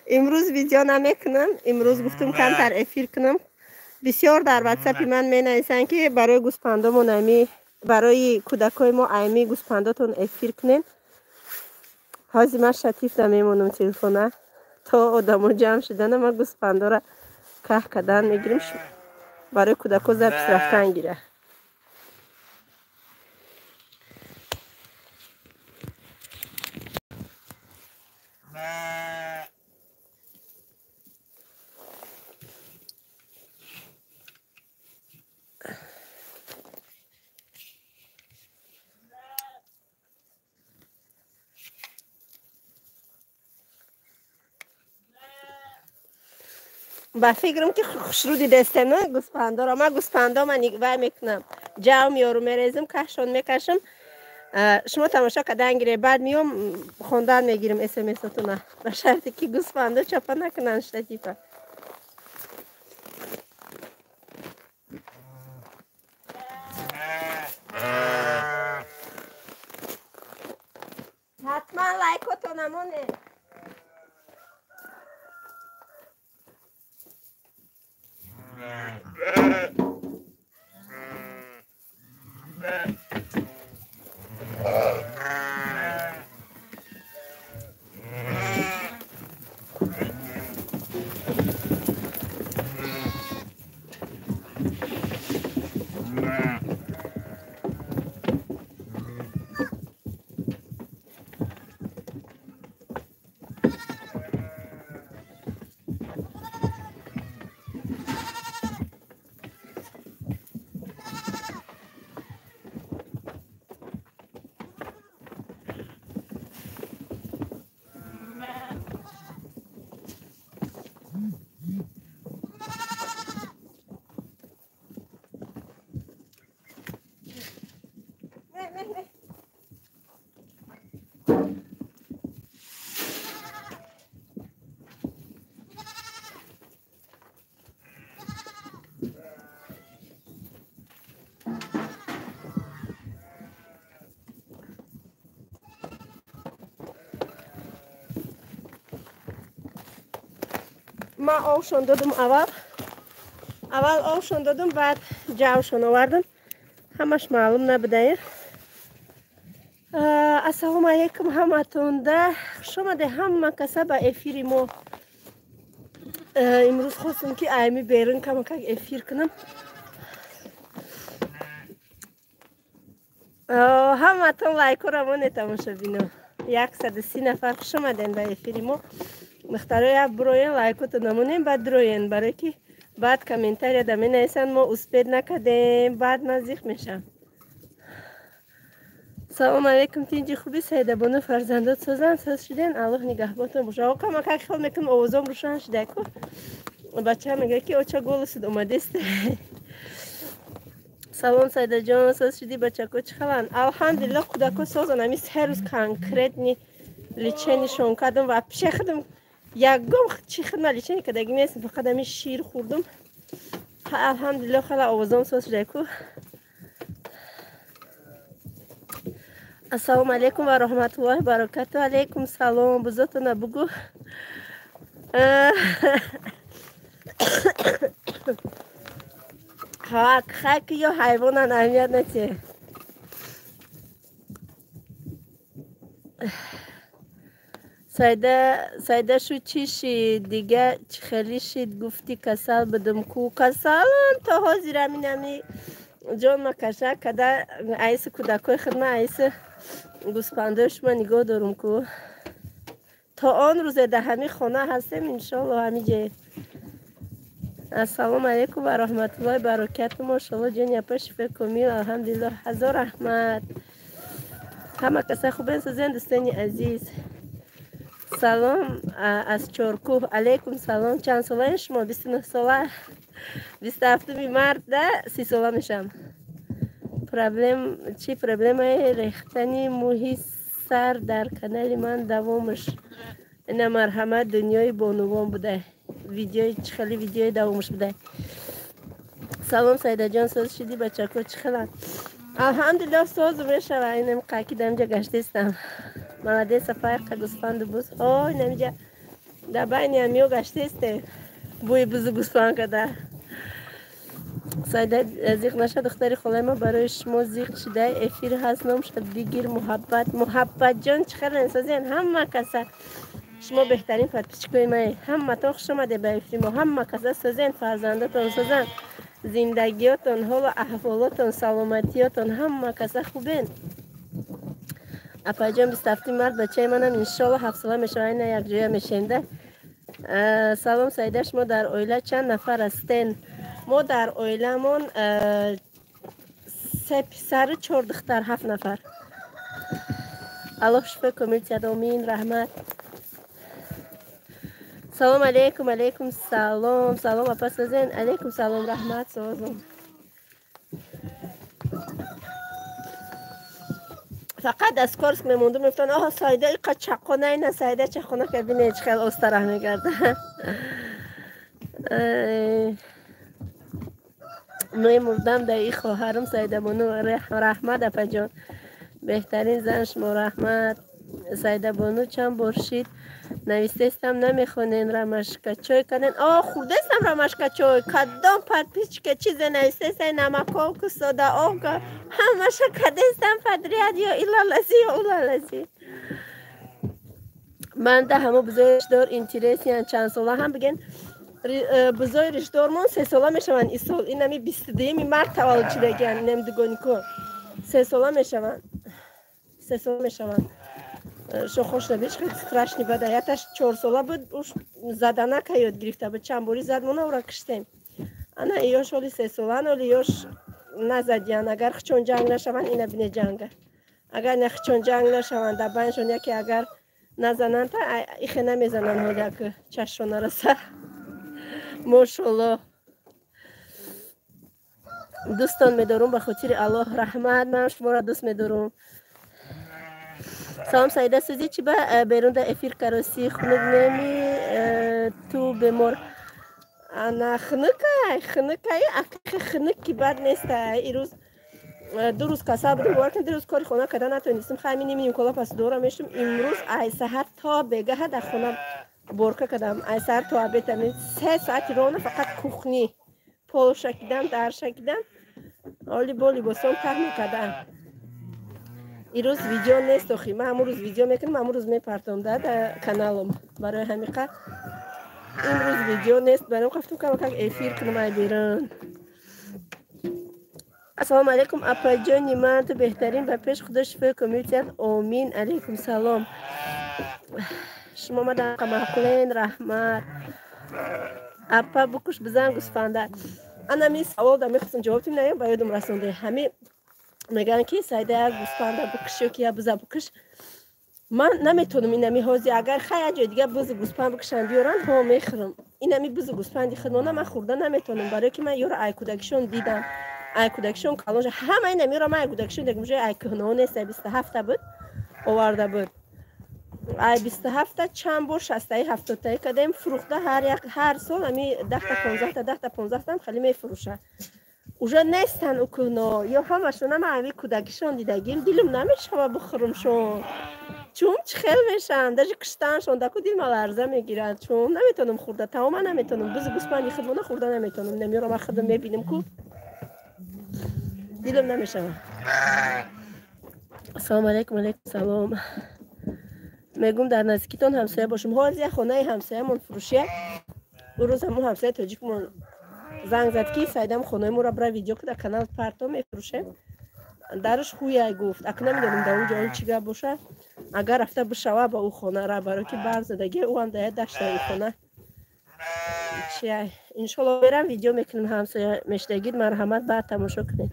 امروز ویدیو نمیکنم. امروز گفتم کمتر افیر کنم. بسیار در واتساپ من می نویسن که برای گوسپندامون امی، برای کودکای ما امی گوسپنداتون افیر کنین. حاضی من شتیف نمیمونم تلفونه تا آدمو جمع شدن ما گوسپندا را که کدن میگیریم برای کودکا زب رفتن گیره. با فکرم که خوشرودی دستم نه گوسپندا را من گوسپندا من نگاه میکنم جمع میارم میریزم کشون میکشم. شما تماشا کردن گیره بعد میام خوندن میگیرم اسمساتون به شرطی که گوسپندا چپا نکنن شتیفه. حتما لایکاتون نمونه. ما آوشون دادم اول آوشون دادم بعد جوشون آوردم همش معلوم نبوده. السلام علیکم همتون ده شما ده همه کسا با افیری ما امروز خواستم که ایمی بیرون کم که افیر کنم. همتون لایکو را من تماشا بینم 130 نفر شما دن با افیری ما مختاره بروین لایکو تو نمونیم بعد دروین برای که بعد کامنتاری دمی نیستن ما اسپید نکردیم بعد نزدیک میشم. سلام علیکم تینجی خوبی سیده بانو فرزندات سازن ساز شدین الله نگهبانتون باشه. آقا ما که خیال میکنم آوازم روشن شده که بچه هم میگه که اوچا گل سید اومده است. سلام سیده جان ساز شدی بچه که چه خلان الحمدلله کودکو سازن همی سه روز کنکرت نی لیچنیشون کردم و پیش خودم یکم چی خدمت لیچنی کدگی نیستم فقط همی شیر خوردم الحمدلله خیلی آوازم ساز شده که. السلام علیکم و رحمت الله و برکاته. علیکم سلام بزرگتون بگو. خاک یا حیوان اهمیت نتیه. سایده شو چی شید دیگه چی خیلی شید گفتی کسل بدم کو کسل تا حاضر همین جان مکشه کده ایس کودکای خدمه ایس گوسپنداش من نگاه دارم کو تا آن روز ده همی خانه هستیم انشالله همی جه. السلام علیکم و رحمت الله و برکاته. ماشالله جان یپا شفا کمیل الحمدلله هزار رحمت. همه کسا خوبین سازین دوستانی عزیز. سلام از چارکوه. علیکم سلام. چند ساله شما؟ 29 ساله 27 مرد ده 30 ساله میشم. چی پرابلم ریختنی موهی سر در کانال من دوامش این مرحمت دنیای بانوان بوده. خیلی ویدیوی دوامش بوده. سلام سیده جان ساز شدی بچه که چه خیلی الحمدلله ساز میشه و اینم قاکی دمجا گشته استم ملاده سفای که گوسفند بوز های نمیجا در بین همیو گشته است بوی بز گوسفند کده. سایده زیغ نشد دختری خالای ما برای شما زیغ شده افیر هست نام شد بگیر محبت جان چخر انسازین همه کسا شما بهترین پرپیچکوی مای همه تا خوش آمده به افیر ما همه کسا سازین فرزندتون سازن زندگیاتون حال و احوالاتون سلامتیاتون همه کسا خوبین. اپا جان 27 مرد بچه منم انشالله 7 ساله میشه این یک جویا میشنده. سلام سایده شما در اویله چند نفر هستین؟ ما در اویلمون 3 پسر 4 دختر 7 نفر. الله شفا کمیل آمین رحمت. سلام علیکم. علیکم سلام. سلام اپا سازین. علیکم سلام رحمت سازم. فقط از کارس که میموندم میفتن آها سایده ای قد چقونه اینه سایده چقونه که بینه چه خیلی استراح میگرده. نوی مردم در ای خواهرم سایده بانو رحمت اپا جان بهترین زن شما رحمت. سایده بانو چند برشید نویسته استم نمیخونین رمشکا چای کنین خورده استم رمشکا چای کدام پرپیچ که چیز نویسته است نمکا و کساده آگا همشه کده استم پدریاد یا ایلا لزی یا اولا لزی. من ده همه بزایش دار اینتیریسی هن چند ساله هم بگن بزای رشدارمون 3 ساله میشون این سال این همی 22 مرد تولد شده گن نمیدگانی کن 3 ساله میشون 3 ساله میشون شو خوش نبیش خیلی страшні بده یتش 4 ساله بود اوش زدنه که یاد گرفته بود چند باری زدمونه او را کشتیم انا ایوش ولی 3 ساله ولی ایوش نزدیان اگر خچون جنگ نشون اینه بینه جنگه اگر نخچون جنگ نشون در بینشون یکی اگر نزنن تا ایخه نمیزنن حالا که چشون نرسه ماشالله. دوستان میدارم به خاطر الله رحمت من شما را دوست میدارم. سلام سایده سوزی چی با بیرون در افیر کراسی خنک نمی تو بمور انا خنکای اکی خنکی بد نیست ایروز 2 روز کسا بودم بارکن 2 روز کاری خونه کردن نتونستم خیلی نمیدیم کلا پس دورا میشتم امروز ای سحر تا بگه در خونه بارکه کردم ای سحر تا عبیتم 3 ساعت رونه فقط کوخنی پول شکیدم در شکیدم آلی بالی باسم تحمیل کردم. ایروز ویدیو نیست اخی من امروز ویدیو میکنم امروز میپرتم در کانالم برای همیقه امروز ویدیو نیست برای گفتم که افیر کنم بیرون. السلام علیکم اپا جانی من تو بهترین و پیش خدا شفای کمیلیت آمین. علیکم سلام شما ما در قمقلین رحمت اپا بکش بزن گوسفنده انا می سوال در میخواستم جواب تیم نیم بایدم رسونده همه میگن که سایده گوسفنده بکشی که یا بزا بکش من نمیتونم اینمی هازی اگر خیلی جای دیگه بز گوسفند بکشن بیارن ها میخرم اینمی بز گوسفندی خودمانه من خورده نمیتونم برای که من یارو ای کودکشون دیدم ای کودکشون کالونج همه اینمی رو من ای کودکشون دیدم ای کهنه نیست 27 بود آورده بود ای 27 چند بار 60 70 تا کردیم فروخته هر سال امی 10 تا 15 تا خیلی میفروشه اوجا نیستن او کهنه یا همشون هم امی کودکشون دیدگیم دلم نمیشه بخورمشون چون خیلی میشن در کشتنشون دکو دل مال عرضه میگیرن چون نمیتونم خورده تماما نمیتونم بز گوسفندی خودمونه خورده نمیتونم نمیارم من خودم میبینم کو دلم نمیشه. السلام علیکم. علیکم سلام میگم در نزدیکتون همسایه باشم حال یه خونه همسایه من فروشیه اون روز همون همسایه تاجیک من زنگ زد که سایدم خونه مو را برای ویدیو که در کانال پرتو میفروشه درش خویه گفت اکنه نمیدونم در اونجا اون چیگه باشه اگر رفته بشوه با او خونه را برای که برزدگی او هم داید داشته این خونه چیه انشالله برم ویدیو میکنم همسایه مشتگید مرحمت بعد تماشا کنید.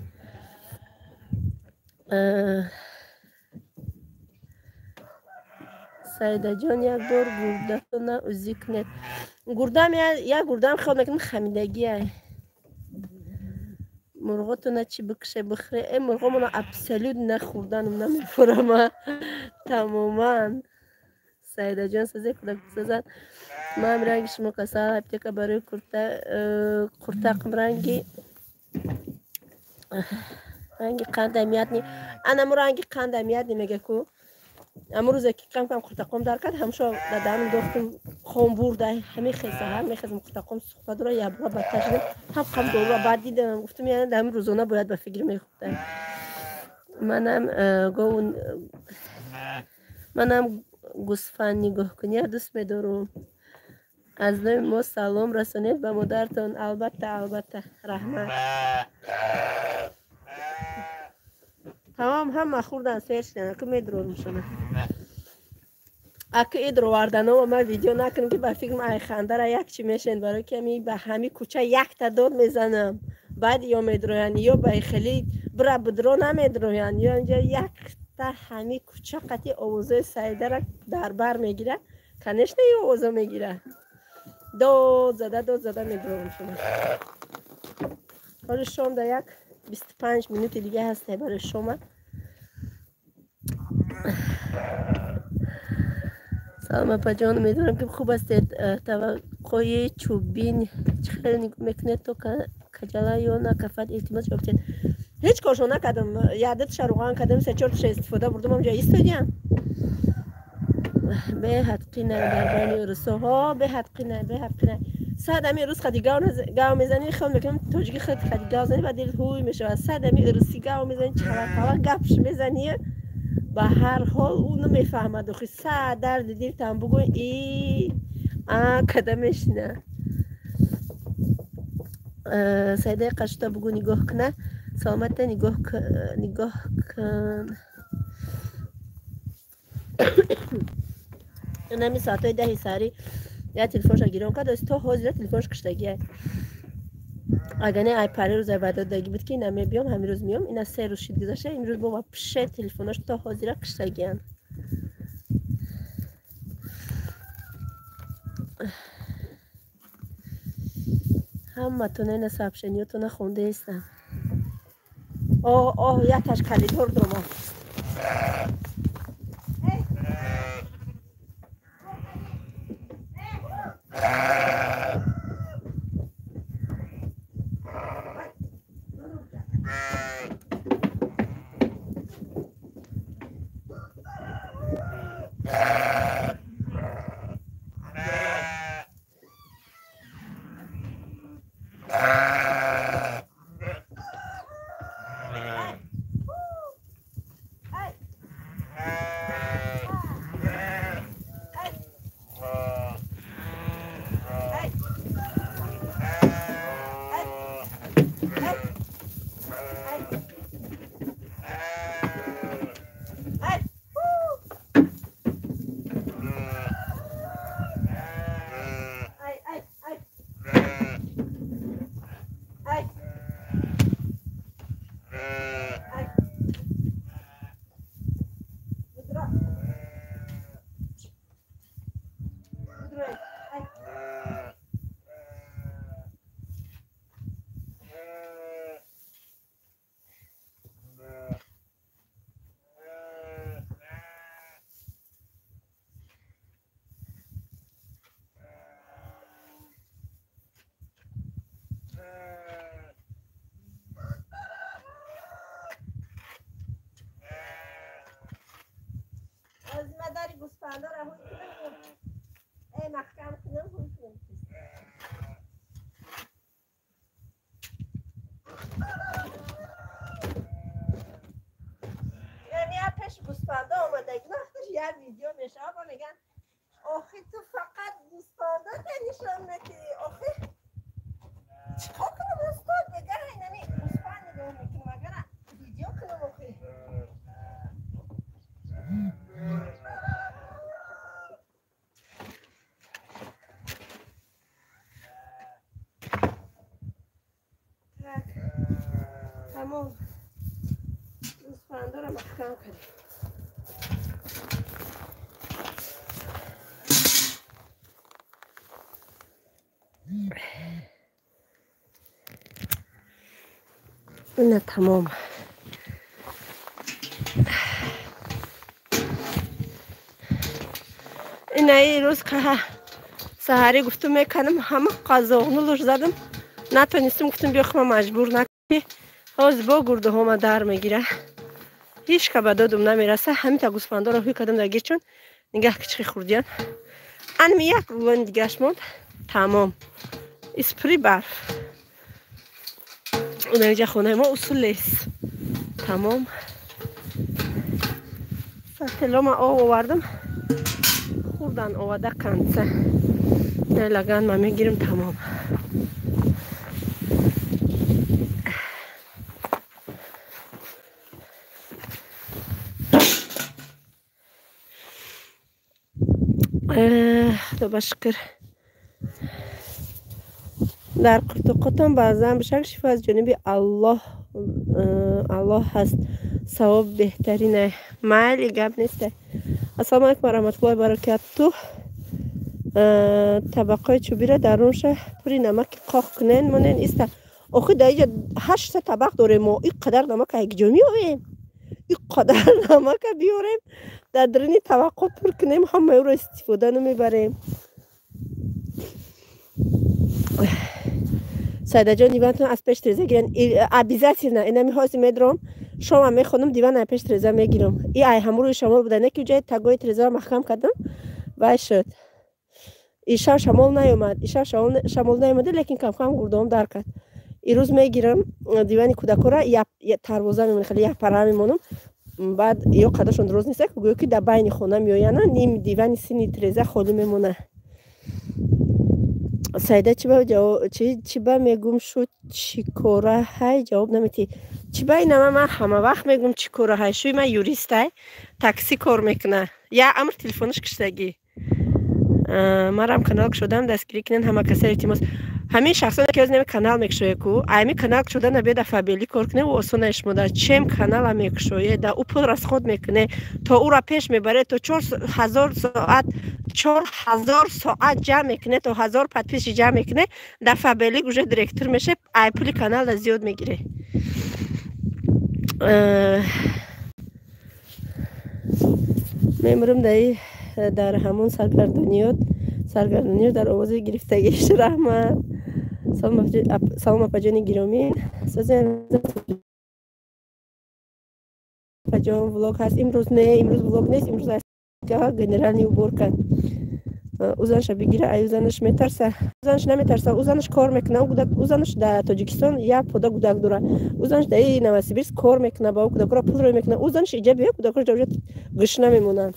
سایده جان یک بار گرده تو نه اوزی کنید گردم یک گردم خیال میکنم خمیدگیه مرغا تو نه چی بکشه بخره این مرغا منو ابسلود نخوردنم نمیفورم تماما. سایده جان سازه کدک سازد ما هم رنگ شما کسا هفته که برای کرتق رنگی قند امیت نی انم رنگی قند امیت نی میگه کو امروز که کم کم قرتقم در کرد همشو دادم دختم خون برده همه خیسه هر میخوام قرتقم سوخته داره یا بابا بدتر شدم هم دور بعد دیدم گفتم یعنی در روزانه باید به فکر میخوردم منم گوسفند نگاه کنی دوست میدارم از نوع ما سلام رسانید به مادرتان البته رحمت تمام هم خوردن سیر شدن که میدرون شدن اگه ایدرو واردن و ما ویدیو نکنم که به فکرم ای خنده را یک چی میشن برای که می به همین کوچه یک تا دور میزنم بعد یا میدروین یا به خیلی برا بدرو نمیدروین یا اینجا یک تا همین کوچه قطعی آوازه سایده را در بر میگیره کنش نه یا آوازه میگیره دو زده میدروم شما حالا شام در یک 25 منوت دیگه هسته برای شما سلام اپا جان میدونم که خوب هستید توقعی چوبین چخیلی نگو میکنید تو کجلا یا نکفت التماس بکنید هیچ کارشو نکردم یادت شروعان کردم 3-4 تا استفاده بردم اونجا ایستادیم به حدقی نه در بین رسوها به حدقی نه صد امی روز خدی گاو میزنی خود میکنم توجگی خدی گاو زنی بعد دل هوی میشه صد امی روزی گاو میزنی چهار گپش میزنی به هر حال اونو میفهمد و خیلی درد دل تام بگو کدمش نه سیده قشتا بگو نگاه کنه سلامت نگاه کن نمی ساعتای 10 ساری یا تلفنش گیرم کرد است تو حاضر تلفنش کشتگیه اگر نه ای پری روز بعد دادگی بود که نمی بیام همین روز میام اینا 3 روز شد گذشته این روز بابا پیش تلفنش تو حاضر کشتگیان هم متونه نصاب شنیوتو نخونده هستم یکش کلیدور درما از مداری گوسفندا را هوی کنم ای محکم کنم هوی کنم یعنی پیش گوسفندا آمده وقتش یه ویدیو میشه آبا میگن آخی تو فقط گوسفندا نشان ندی آخی چیکار کنم استاد بگه اینمی گوسفند نگاه میکنم اگر ویدیو کنم آخی تمام گوسفندا را محکم کنیم اینه تمام اینه ای روز که سحری گفتم میکنم همه قضاغنولش زدم نتونستم گفتم بیا خما مجبور نکنی باز با گرده ها در میگیره هیچ که به دادم نمیرسه. همین تا گوسفندا رو روی کدم دگیر چون نگاه که چقدر خوردیان. انم یک رولان دیگهش موند تمام. اسپری برف. اون اینجا خونه ما اصول است. تمام. سطلا ما آوردم. خوردن آورده کنسه. نه لگن ما میگیریم تمام. خدا بشکر. در قطم بعضا بشک شفا از جانب الله هست. ثواب بهترینه. مایل گپ نیسته. السلام علیکم و رحمت الله و برکاته. طبقه چوبی را در اونش پوری نمک قاق کنین منین ایسته. آخه در اینجا 8 طبق داره ما این قدر نمک یک جا میاریم. این قدر نمک بیاریم در درونی طبقه پر کنیم همه رو استفاده نمیبریم. سایده جان دیوانتون از پیش تریزه گیرن. عبیزه سیر نه اینمی حاضی میدرم شما میخونم دیوان از پیش تریزه میگیرم. این ای همون روی شمال بوده نکی جای تگوی تریزه محکم کردم و شد. ایشا شمال نیومد. ایشا شمال نیومده لیکن کم کم گردام در کرد. این روز میگیرم دیوانی کودکو را یه تروازه میمونه خیلی یه پره میمونم. بعد یا قدرشون درست نیسته که گویا که در بین خونه میآینه نیم دیوانی سینی تریزه خالی میمونه. سایده چی با میگم شد چی کاره های جواب نمیتی. چی با اینم من همه وقت میگم چی کاره های شوی من یوریسته تاکسی کار میکنه یا امر تلفنش کشتگی. مرام کانال شدم دستگیری کنن همه کسایی التماس همین شخصا که از نمی کانال میکشوی کو ایمی کانال شده نبی دفعه بیلی کار کنه و آسونش مده چیم کانال میکشوی دا او پول راست خود میکنه تا او را پیش میبره تا 4000 ساعت جمع میکنه تا 1000 پادپیش جمع میکنه دفعه بیلی گوشه دیرکتور میشه ای پول کانال زیاد میگیره. میمرم در همون سرگردونیات در آواز گرفتگیش رحمت. سلام اپا جانی گرامی. اپا جان ولاگ هست امروز ولاگ نیست امروز است که گنرال نیو بور کن اوزنش بگیره ای اوزنش میترسه اوزنش نمیترسه اوزنش کار میکنه اوزنش در تاجیکستان یا پودا گودک داره اوزنش در نوسیبیرسک کار میکنه با کودک را پول رو میکنه اوزنش اینجا بیه کودک را جوجت گوش نمیمونن.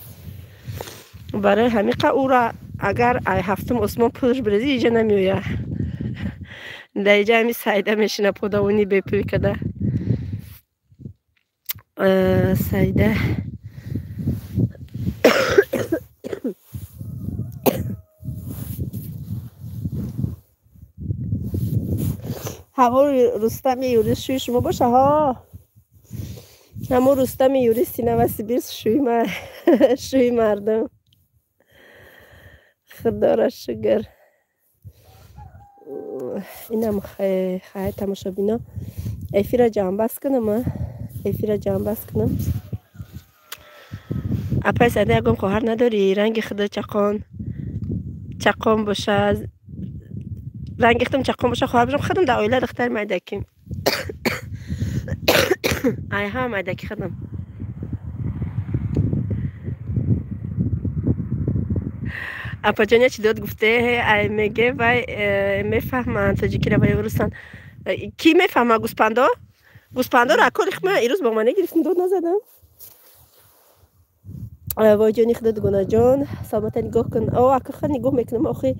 برای همیقه او را اگر ای هفتم عثمان پولش برزی اینجا نمیویه در اینجا همی سایده میشینه پوداونی به پول کده. سایده هوا رستم یوریس شوی شما باشه ها. همون رستم یوریس سینه و سیبیرس شوی مردم. خدا را شکر. اینم خیلی تماشا بینا ایفی را جمع بست کنم اپای ساده اگم خواهر نداری رنگ خدا چقام باشه رنگ اختم چقام باشه خواهر بشم خودم در اویله دختر مدکیم ای ها مدکی خودم اپا جانیا چی داد گفته میگه و میفهمن تاجیکی رو ورستان کی میفهمه گوسپندا رو اکل خمه ایروز با من گرفتیم داد نزدم وای جانی خدا دگونه جان سلامت نگاه کن اکل خیلی نگاه میکنم آخی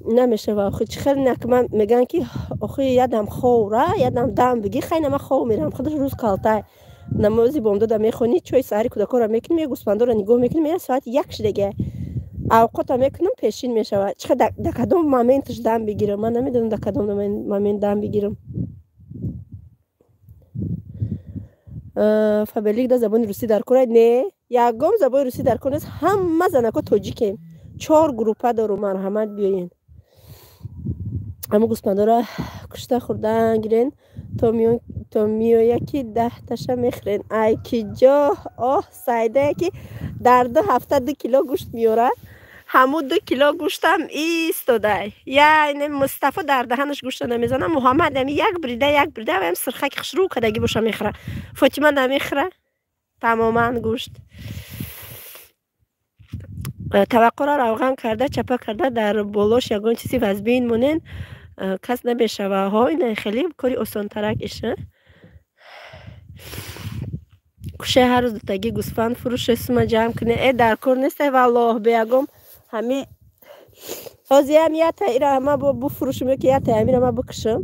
نمیشه و آخی چی خیلی نکمه میگن که آخی یادم خوره یادم دم بگی خیلی نمه خور میرم خودش روز کالته نمازی بام داده میخونی چوی سهری کودکا رو میکنیم یه گوسپندا رو نگاه میکنیم یه ساعت یک دیگه اوقات میکنم پیشین میشود چقدر در کدام مومنتش دم بگیرم من نمیدونم در کدام مومنت دم بگیرم. فبلیک در زبان روسی در کره نه یکم زبان روسی در کره همه زنکا تاجیکیم 4 گروپه دارو مرحمت بیاین اما گوسپندا را کشته خوردن گیرین تا یکی 10 تاشه میخرین ای کی جا سایده که در 2 هفته 2 کیلو گوشت میاره همو 2 کیلو گوشتم ایستاده یعنی مصطفی در دهنش گوشت نمیزنه محمد هم یک بریده و هم سرخک خشرو کدگی باشه میخوره فاطمه نمیخوره тамоман гӯшт. таваққуро равған карда чапа карда дар болош ягон чизи вазбин монен кас намешава. ҳо ина хеле кори осонтарак иша. куше ҳар рӯз дутаги гӯсфанд фурӯше сума ҷамъ кune дар кор несте валлоҳ беягом ҳами ҳозиам ята ира ҳама буфурӯшим ёки ята ҳамира ма бикушам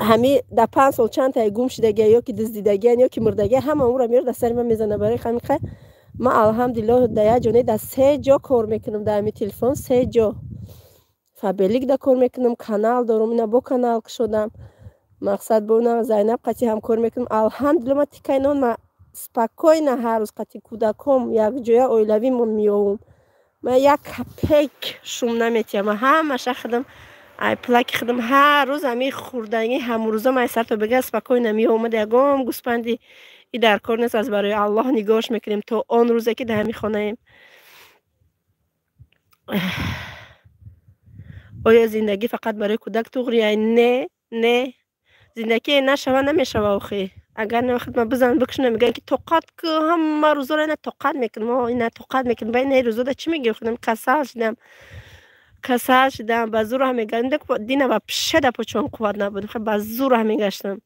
ҳами да 5 сол чанд тае гум шидагия ёки дуздидагиян ёки мурдагия ҳама умра меёр да сари ма мезана. барои ҳамин ма алҳамдулиллоҳ да як ҷоне да 3 ҷо кор мекунам да ҳами телефон 3 ҷо фабелик да кор мекунам канал дорум ина бо канал кушодам мақсад бо ина Зайнаб қати ҳам кор мекунам алҳамдулиллоҳ ма тикайнон ма спокойна ҳар рӯз қати кӯдаком якҷоя оилавимон меёвум ма як капек шум наметиҳам ҳамаша худам айплаки худам ҳар рӯз ҳами хурданги ҳамрӯза май сар то бега спокойна меёвум ягон гӯспанди и дар кор нест аз барои Аллоҳ нигоҳш мекунем то он рӯзе ки дар ҳами хонаем. оё зиндагӣ фақат барои кӯдак туғрия? не зиндагӣ нашава намешава охе агар навақт ма бизан бикушонам мегӯям ки тоқат ку ҳама рӯзора ина тоқат мекунам ина тоқат мекунам ба ина рӯзода чӣ мегӯям худам касал шидам ба зур ҳам мегаштам дина ба пишада почон қувват набуд ба зур ҳам мегаштам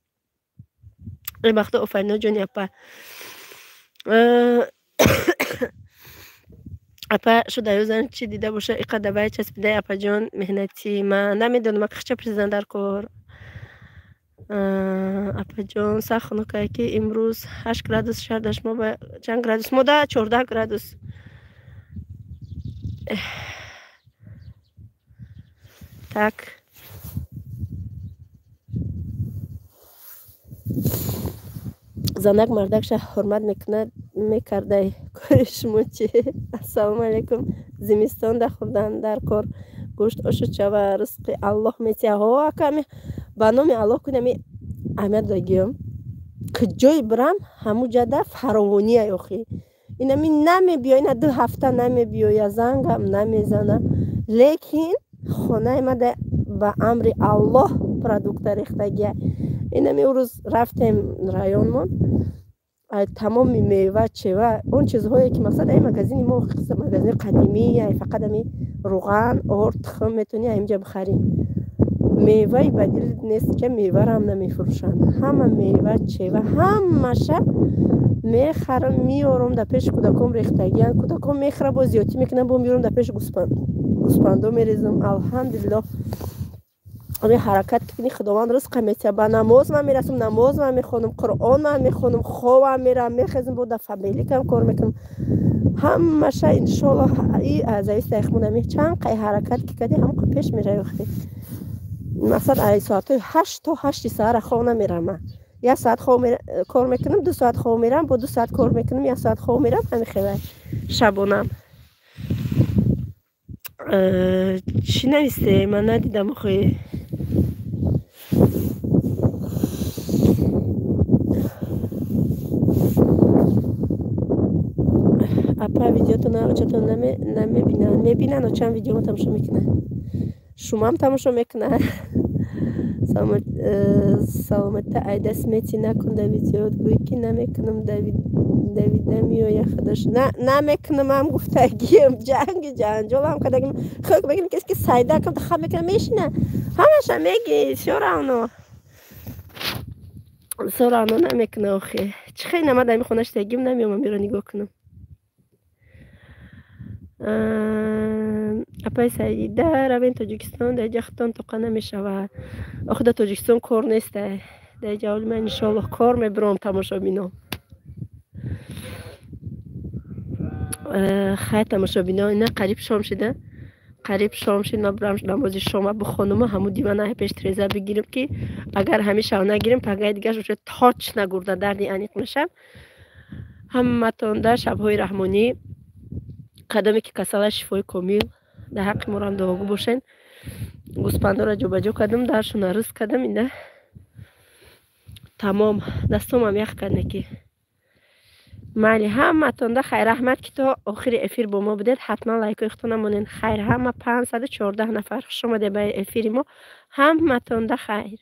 ин вақта офарино ҷони апа апа шуда ёзан чӣ дида боша иқадр бай часпидаи апаҷон меҳнатӣ ма намедонам ақча призан дар кор апаҷон сахт хунукае ки имрӯз 8 градус шарда шумо ба чанд градус мода 14 градус так занак мардакша ҳурмат мекардай кори шумо чи? ассалому алайкум. зимистон да хурдан дар кор гӯшт ошуд шава ризқи Аллоҳ метиҳа ҳо аками ба номи Аллоҳ кунами аҳамият дагиём куҷой бирам ҳаму ҷада фаровония ёхи инами намебиё ина 2 ҳафта намебиёя зангам намезана лекин хонаи мада ба амри Аллоҳ продукта рехтагия инами ӯ рӯз рафтем районмон тамоми мева чева он чизҳое ки мақсад ай магазини мо магазини қадимӣ ай фақат ами руған орд тухм метони аинҷа бихарӣ меваи бадил нест ки меварам намефурӯшанд ҳама мева чева ҳамаша мехарам миёрам да пеши кӯдаком рехтагиян кӯдаком мехӯра бо зиёдтӣ мекунам бо миёрам да пеши гӯспандо мерезам алҳамдулиллоҳ ами ҳаракат кунӣ худованд ризқа метиҳа ба намоз ман мерасам намоз ман мехонам қуръон ман мехонам ховам мерам мехезам бо да фабеликам кор мекунам ҳамаша иншоаллоҳ и азависта яхмунами чанд қай ҳаракат ки кади ҳамқа пеш мераёхти мақсад ай соатҳои 8 то 8 саҳара хов намерама 1 саат кор мекунам 2 саат хов мерам бо 2 саат кор мекунам 1 саат хов мерам ҳами хела шабонам чӣ нависте ман надидам охе апа видеотон очатон намебинанд мебинанд чанд видеомо тамошо мекунанд шумам тамошо мекунанд саломатта айда смети накун давидиёт гӯй ки намекунам давида миёя худаш намекунамам гуфтагием ҷанги ҷанҷолам кадагим хӯк бегим кес ки сайда кам хаб мекунам мешина ҳамаша меги соравно намекуна охе чӣ хел намад ами хона штагим намеомам биро нигоҳ кунам апай саида равен тоҷикистон даиҷа хутон тоқа намешавад охуда тоҷикистон кор неста даиҷа ҳоли ман иншоаллоҳ кор мебиром тамошобинон хай тамошобинон ина қариб шом шида қариб шом шид ма бирам намози шома бихонума ҳаму диванаи пештреза бигирим ки агар ҳамишав нагирим пагаи дигаш уша точ нагурда дарди аниқ мешам ҳаматон дар шабҳои раҳмонӣ қадаме ки касала шифои комил дар ҳаққи морам дуогӯ бошен гӯспандора ҷобаҷо кардам даршона ризқ кардам инда тамом дастомам ях карда ки майли ҳаматон да хайр раҳмат ки то охири эфир бо мо будед ҳатман лайкои худтон намонед хайр ҳама 514 нафар хуш омадед ба эфири мо ҳаматон да хайр